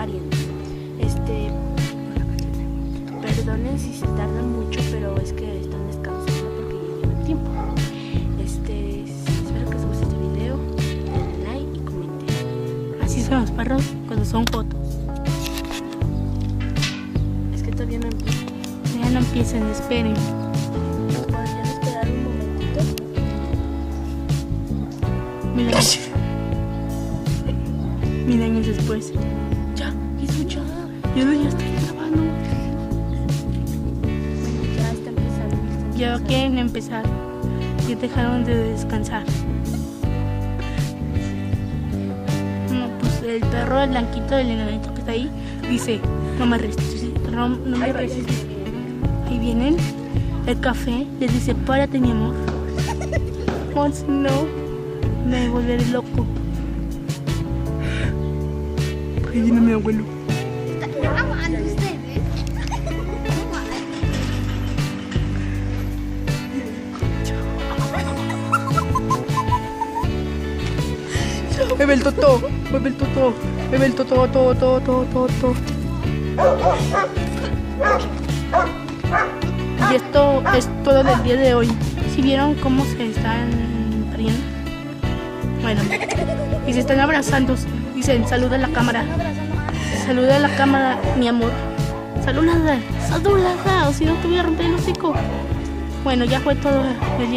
paren. Perdonen si se tardan mucho, pero es que están descansando porque ya llevan tiempo. Espero que les guste este video, denle like y comenten. Así son los perros cuando son fotos. Es que todavía no empieza. Ya no empiecen, esperen. ¿Podrían esperar un momentito? Miren. Miren el después. Ya, escucha. Yo no, ya estoy grabando. Ya está empezando. Ya quieren empezar. Ya dejaron de descansar. No, pues el perro, el blanquito, el enanito que está ahí, dice, no me resistes, no me resistes. Ahí vienen, el café, les dice, párate mi amor. O si no, me volveré loco. Ahí viene mi abuelo. Grabando ustedes. Mueve el totó, mueve el totó, mueve el totó, todo. Y esto es todo del día de hoy. ¿Sí vieron cómo se están riendo? Bueno, y se están abrazando. Dicen, saluda a la cámara. Saluda a la cámara, mi amor. Saluda, o si no te voy a romper el hocico. Bueno, ya fue todo el día.